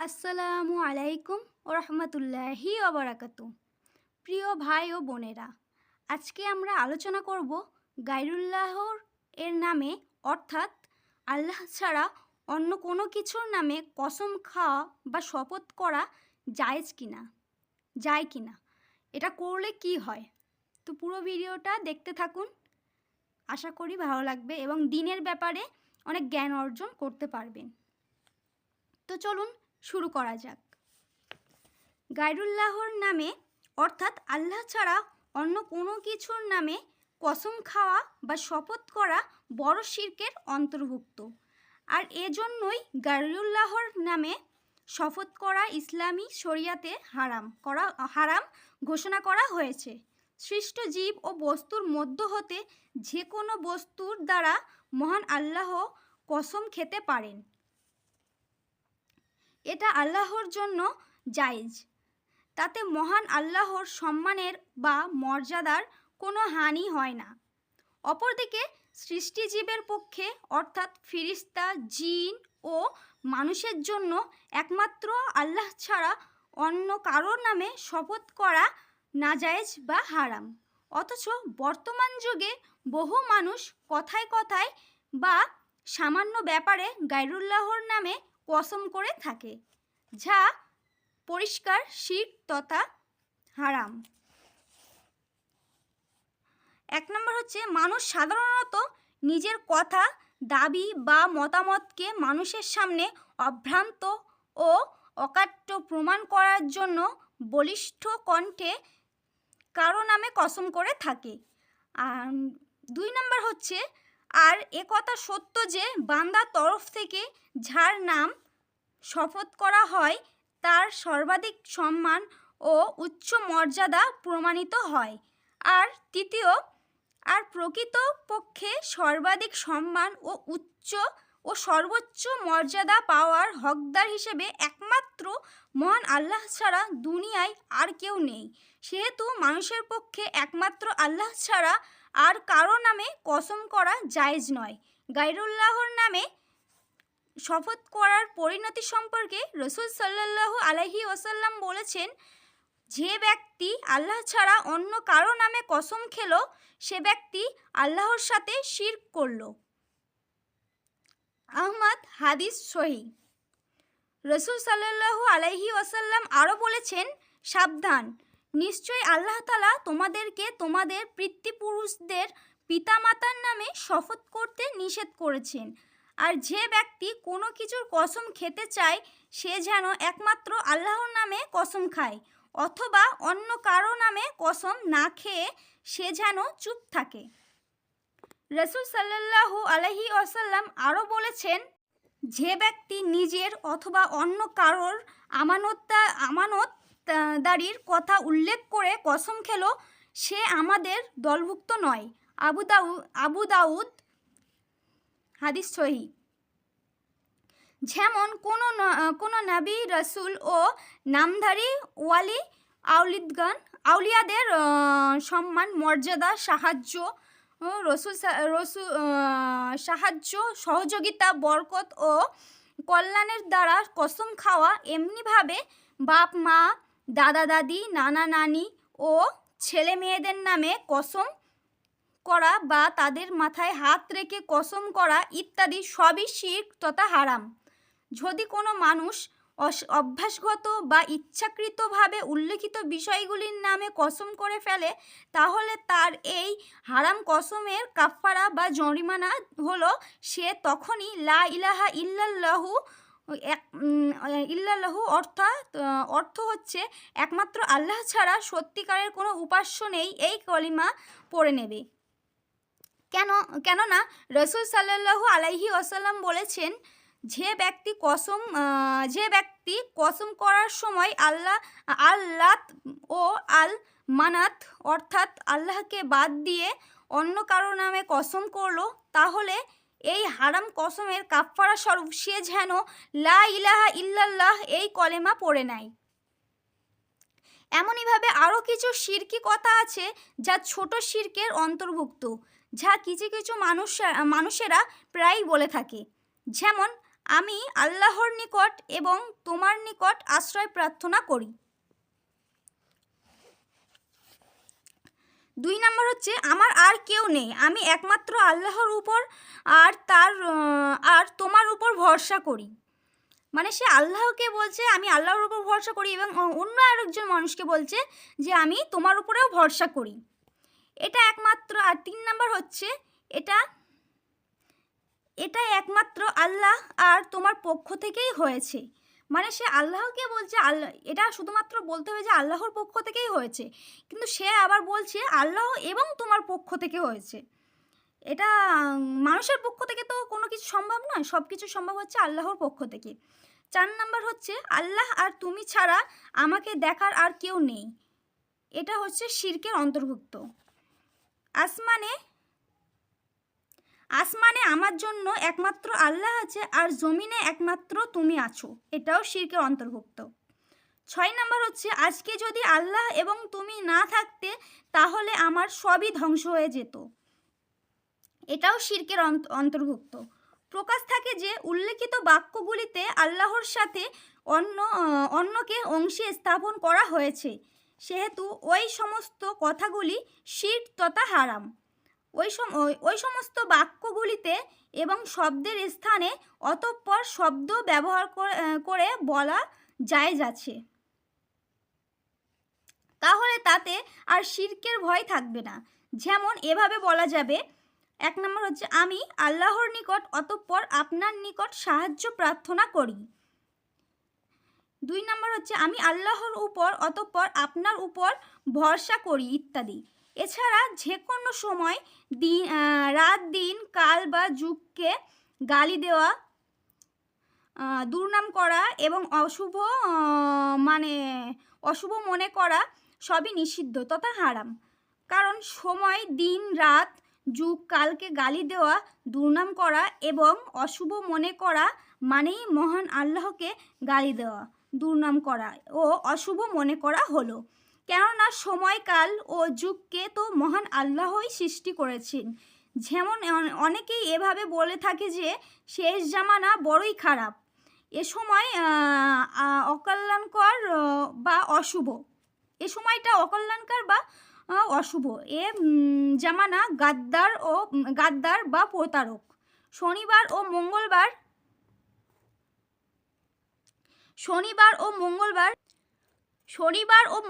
আসসালামু আলাইকুম ও রহমতুল্লাহি ওবরাকাতু। প্রিয় ভাই ও বোনেরা, আজকে আমরা আলোচনা করব গায়রুল্লাহর এর নামে অর্থাৎ আল্লাহ ছাড়া অন্য কোনো কিছুর নামে কসম খাওয়া বা শপথ করা জায়েজ কিনা যায় কিনা, এটা করলে কি হয়। তো পুরো ভিডিওটা দেখতে থাকুন, আশা করি ভালো লাগবে এবং দিনের ব্যাপারে অনেক জ্ঞান অর্জন করতে পারবেন। তো চলুন শুরু করা যাক। গায়রুল্লাহর নামে অর্থাৎ আল্লাহ ছাড়া অন্য কোনো কিছুর নামে কসম খাওয়া বা শপথ করা বড় শিরকের অন্তর্ভুক্ত। আর এজন্যই গায়রুল্লাহর নামে শপথ করা ইসলামী শরিয়াতে হারাম ঘোষণা করা হয়েছে। সৃষ্ট জীব ও বস্তুর মধ্য হতে যে কোনো বস্তুর দ্বারা মহান আল্লাহ কসম খেতে পারেন, এটা আল্লাহর জন্য জায়েজ। তাতে মহান আল্লাহর সম্মানের বা মর্যাদার কোনো হানি হয় না। অপরদিকে সৃষ্টিজীবের পক্ষে অর্থাৎ ফিরিস্তা, জিন ও মানুষের জন্য একমাত্র আল্লাহ ছাড়া অন্য কারোর নামে শপথ করা নাজায়েজ বা হারাম। অথচ বর্তমান যুগে বহু মানুষ কথায় কথায় বা সামান্য ব্যাপারে গায়রুল্লাহর নামে কসম করে থাকে, যা পরিষ্কার শিরক তথা হারাম। 1 নম্বর হচ্ছে, মানুষ সাধারণত নিজের কথা, দাবি বা মতামতকে মানুষের সামনে অভ্রান্ত ও অকাট্য প্রমাণ করার জন্য বলিষ্ঠ কণ্ঠে কারো নামে কসম করে থাকে। আর 2 নম্বর হচ্ছে, আর একথা সত্য যে বান্দার তরফ থেকে যার নাম শপথ করা হয় তার সর্বাধিক সম্মান ও উচ্চ মর্যাদা প্রমাণিত হয়। আর 3, আর প্রকৃত পক্ষে সর্বাধিক সম্মান ও সর্বোচ্চ মর্যাদা পাওয়ার হকদার হিসেবে একমাত্র মহান আল্লাহ ছাড়া দুনিয়ায় আর কেউ নেই। সেহেতু মানুষের পক্ষে একমাত্র আল্লাহ ছাড়া আর কারো নামে কসম করা জায়েজ নয়। গায়রুল্লাহর নামে শপথ করার পরিণতি সম্পর্কে রাসূল সাল্লাল্লাহু আলাইহি ওয়াসাল্লাম বলেছেন, যে ব্যক্তি আল্লাহ ছাড়া অন্য কারো নামে কসম খেলো সে ব্যক্তি আল্লাহর সাথে শিরক করলো। আহমদ হাদিস সহিহ। রাসূল সাল্লাল্লাহু আলাইহি ওয়াসাল্লাম আরও বলেছেন, সাবধান, নিশ্চয়ই আল্লাহ তাআলা তোমাদেরকে তোমাদের পিতৃপুরুষদের পিতামাতার নামে শপথ করতে নিষেধ করেছেন। আর যে ব্যক্তি কোনো কিছুর কসম খেতে চায় সে যেন একমাত্র আল্লাহর নামে কসম খায়, অথবা অন্য কারো নামে কসম না খেয়ে সে যেন চুপ থাকে। রাসূল সাল্লাল্লাহু আলাইহি ওয়াসাল্লাম আরও বলেছেন, যে ব্যক্তি নিজের অথবা অন্য কারোর আমানতদারির কথা উল্লেখ করে কসম খেলো সে আমাদের দলভুক্ত নয়। আবু দাউদ হাদিস সহিহ। যেমন কোনো নবী, রাসূল ও নামধারী ওয়ালি আউলিয়াদের সম্মান, মর্যাদা, সাহায্য, সহযোগিতা, বরকত ও কল্যাণের দ্বারা কসম খাওয়া, এমনিভাবে বাপ মা, দাদা দাদি, নানা নানি ও ছেলে মেয়েদের নামে কসম করা বা তাদের মাথায় হাত রেখে কসম করা ইত্যাদি সবই শিরক তথা হারাম। যদি কোনো মানুষ অভ্যাসগত বা ইচ্ছাকৃতভাবে উল্লেখিত বিষয়গুলির নামে কসম করে ফেলে তাহলে তার এই হারাম কসমের কাফারা বা জরিমানা হলো সে তখনই লা ইলাহা ইল্লাল্লাহু অর্থ হচ্ছে একমাত্র আল্লাহ ছাড়া সত্যিকারের কোনো উপাস্য নেই এই কলিমা পড়ে নেবে। কেননা রাসূল সাল্লাল্লাহু আলাইহি ওয়াসাল্লাম বলেছেন, যে ব্যক্তি কসম করার সময় আল্লাত ও আল মানাত অর্থাৎ আল্লাহকে বাদ দিয়ে অন্য কারো নামে কসম করলো তাহলে এই হারাম কসমের কাফারা স্বরূপ সে যেন লা ইলাহা ইল্লাল্লাহ এই কলেমা পড়ে নেয়। এমনইভাবে আরও কিছু শিরকি কথা আছে যা ছোট শিরকের অন্তর্ভুক্ত, যা কিছু মানুষেরা প্রায়ই বলে থাকে। যেমন আমি আল্লাহর নিকট এবং তোমার নিকট আশ্রয় প্রার্থনা করি। 2 নম্বর হচ্ছে আমার আর কেউ নেই, আমি একমাত্র আল্লাহর উপর আর তোমার উপর ভরসা করি। মানে সে আল্লাহকে বলছে আমি আল্লাহর উপর ভরসা করি এবং অন্য আরেকজন মানুষকে বলছে যে আমি তোমার উপরেও ভরসা করি। এটা একমাত্র। আর 3 নম্বর হচ্ছে এটা একমাত্র আল্লাহ আর তোমার পক্ষ থেকেই হয়েছে। মানে সে আল্লাহকে বলছে আল্লাহ, এটা শুধুমাত্র বলতে হবে যে আল্লাহর পক্ষ থেকেই হয়েছে, কিন্তু সে আবার বলছে আল্লাহ এবং তোমার পক্ষ থেকে হয়েছে। এটা মানুষের পক্ষ থেকে তো কোনো কিছু সম্ভব নয়, সব কিছু সম্ভব হচ্ছে আল্লাহর পক্ষ থেকে। 4 নম্বর হচ্ছে আল্লাহ আর তুমি ছাড়া আমাকে দেখার আর কেউ নেই। এটা হচ্ছে শিরকের অন্তর্ভুক্ত। আসমানে আমার জন্য একমাত্র আল্লাহ আছে আর জমিনে একমাত্র তুমি আছো, এটাও শিরকের অন্তর্ভুক্ত। 6 নম্বর হচ্ছে আজকে যদি আল্লাহ এবং তুমি না থাকতে তাহলে আমার সবই ধ্বংস হয়ে যেত, এটাও শিরকের অন্তর্ভুক্ত। প্রকাশ থাকে যে উল্লেখিত বাক্যগুলিতে আল্লাহর সাথে অন্যকে অংশে স্থাপন করা হয়েছে, সেহেতু ওই সমস্ত কথাগুলি শিরক তথা হারাম। ওই সমস্ত বাক্যগুলিতে এবং শব্দের স্থানে অতঃপর শব্দ ব্যবহার করে বলা জায়েজ আছে, তাহলে তাতে আর শিরকের ভয় থাকবে না। যেমন এভাবে বলা যাবে, 1 নম্বর হচ্ছে আমি আল্লাহর নিকট অতঃপর আপনার নিকট সাহায্য প্রার্থনা করি। 2 নম্বর হচ্ছে আমি আল্লাহর উপর অতঃপর আপনার উপর ভরসা করি ইত্যাদি। এছাড়া যে কোনো সময় রাত দিন কাল বা যুগকে গালি দেওয়া, দুর্নাম করা এবং অশুভ মনে করা সবই নিষিদ্ধ তথা হারাম। কারণ সময় দিন রাত যুগ কালকে গালি দেওয়া, দুর্নাম করা এবং অশুভ মনে করা মানেই মহান আল্লাহকে গালি দেওয়া, দুর্নাম করা ও অশুভ মনে করা হলো। কেননা সময়কাল ও যুগকে তো মহান আল্লাহই সৃষ্টি করেছেন। যেমন অনেকেই এভাবে বলে থাকে যে শেষ জামানা বড়ই খারাপ, এ সময় অকল্যাণকর বা অশুভ, এ সময়টা অকল্যাণকর বা অশুভ, এ জামানা গাদ্দার বা প্রতারক। শনিবার ও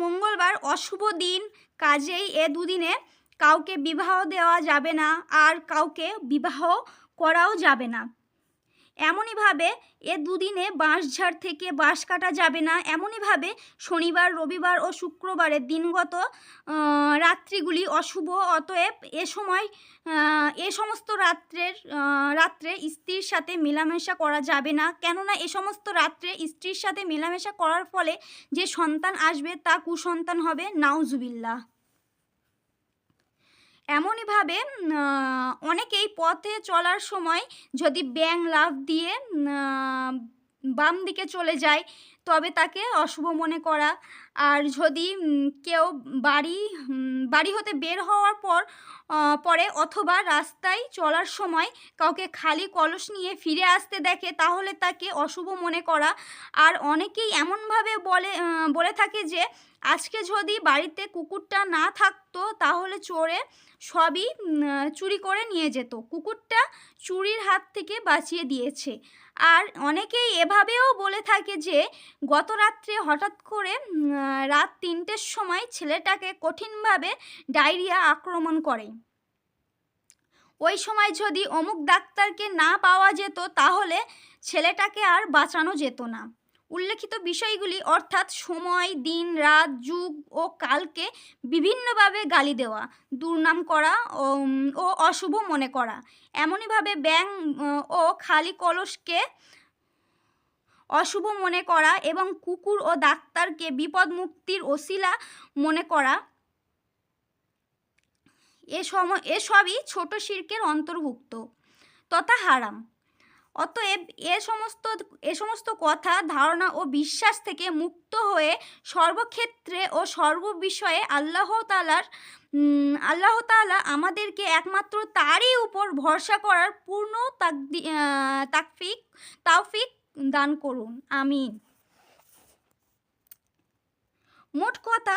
মঙ্গলবার অশুভ দিন, কাজেই এ দুদিনে কাউকে বিবাহ দেওয়া যাবে না আর কাউকে বিবাহ করাও যাবে না। এমনইভাবে এ দুদিনে বাঁশঝাড় থেকে বাঁশ কাটা যাবে না। এমনইভাবে শনিবার রবিবার ও শুক্রবারের দিনগত রাত্রিগুলি অশুভ, অতএব এ সমস্ত রাত্রে স্ত্রীর সাথে মেলামেশা করা যাবে না। কেননা এ সমস্ত রাত্রে স্ত্রীর সাথে মেলামেশা করার ফলে যে সন্তান আসবে তা কুসন্তান হবে, নাউজুবিল্লাহ। এমনইভাবে অনেকেই পথে চলার সময় যদি ব্যাঙ লাফ দিয়ে বাম দিকে চলে যায় তবে তাকে অশুভ মনে করা। আর যদি কেউ বাড়ি হতে বের হওয়ার পরে অথবা রাস্তায় চলার সময় কাউকে খালি কলস নিয়ে ফিরে আসতে দেখে তাহলে তাকে অশুভ মনে করা। আর অনেকেই এমনভাবে বলে থাকে যে আজকে যদি বাড়িতে কুকুরটা না থাকতো তাহলে চোরে সবই চুরি করে নিয়ে যেত, কুকুরটা চুরির হাত থেকে বাঁচিয়ে দিয়েছে। আর অনেকেই এভাবেও বলে থাকে যে গত রাত্রে হঠাৎ করে রাত 3টের সময় ছেলেটাকে কঠিনভাবে ডায়রিয়া আক্রমণ করে, ওই সময় যদি অমুক ডাক্তারকে না পাওয়া যেত তাহলে ছেলেটাকে আর বাঁচানো যেত না। উল্লেখিত বিষয়গুলি অর্থাৎ সময় দিন রাত যুগ ও কালকে বিভিন্নভাবে গালি দেওয়া, দুর্নাম করা ও অশুভ মনে করা, এমনইভাবে ব্যাঙ ও খালি কলসকে অশুভ মনে করা এবং কুকুর ও ডাক্তারকে বিপদ মুক্তির ওসিলা মনে করা, এসবই ছোট শিরকের অন্তর্ভুক্ত তথা হারাম। অতএব এ সমস্ত কথা, ধারণা ও বিশ্বাস থেকে মুক্ত হয়ে সর্বক্ষেত্রে ও সর্ববিষয়ে আল্লাহ তাআলা আমাদেরকে একমাত্র তারই উপর ভরসা করার পূর্ণ তাওফিক দান করুন, আমিন। মোট কথা,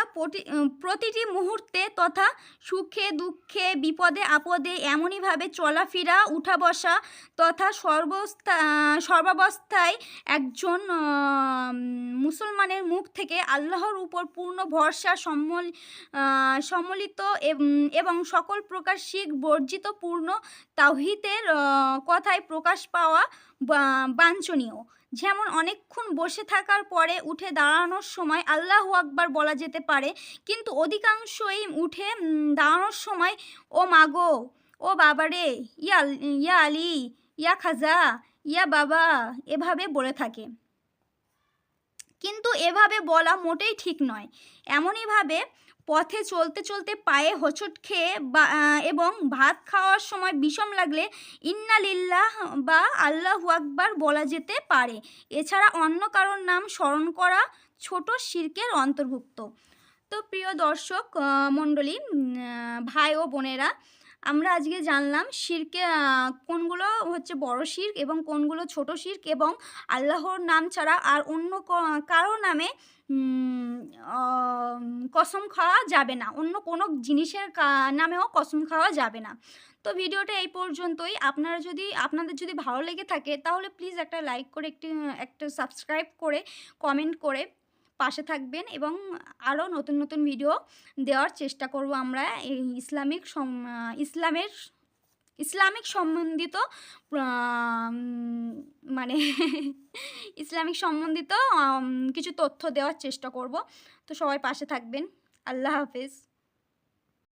প্রতিটি মুহূর্তে তথা সুখে দুঃখে বিপদে আপদে এমনইভাবে চলাফেরা উঠা বসা তথা সর্বাবস্থায় একজন মুসলমানের মুখ থেকে আল্লাহর উপর পূর্ণ ভরসা সম্মিলিত এবং সকল প্রকার শিরক বর্জিত পূর্ণ তাওহীদের কথায় প্রকাশ পাওয়া বাঞ্ছনীয়। যেমন অনেকক্ষণ বসে থাকার পরে উঠে দাঁড়ানোর সময় আল্লাহু আকবার বলা যেতে পারে, কিন্তু অধিকাংশই উঠে দাঁড়ানোর সময় ও মাগো, ও বাবারে, ইয়া আলী, ইয়া খাজা, ইয়া বাবা এভাবে বলে থাকে। কিন্তু এভাবে বলা মোটেই ঠিক নয়। এমনইভাবে পথে চলতে চলতে পায়ে হোঁচট খেয়ে এবং ভাত খাওয়ার সময় বিষম লাগলে ইন্না লিল্লাহ বা আল্লাহু আকবার বলা যেতে পারে। এছাড়া অন্য কারোর নাম স্মরণ করা ছোট শিরকের অন্তর্ভুক্ত। তো প্রিয় দর্শক মণ্ডলী, ভাই ও বোনেরা, আমরা আজকে জানলাম শিরকে কোনগুলো হচ্ছে বড় শিরক এবং কোনগুলো ছোট শিরক, এবং আল্লাহর নাম ছাড়া আর অন্য কারো নামে কসম খাওয়া যাবে না, অন্য কোনো জিনিসের নামেও কসম খাওয়া যাবে না। তো ভিডিওটা এই পর্যন্তই। আপনাদের যদি ভালো লেগে থাকে তাহলে প্লিজ একটা লাইক করে একটা সাবস্ক্রাইব করে কমেন্ট করে পাশে থাকবেন, এবং আরও নতুন নতুন ভিডিও দেওয়ার চেষ্টা করব আমরা এই ইসলামিক সম্বন্ধিত মানে ইসলামিক সম্বন্ধিত কিছু তথ্য দেওয়ার চেষ্টা করব। তো সবাই পাশে থাকবেন। আল্লাহ হাফেজ।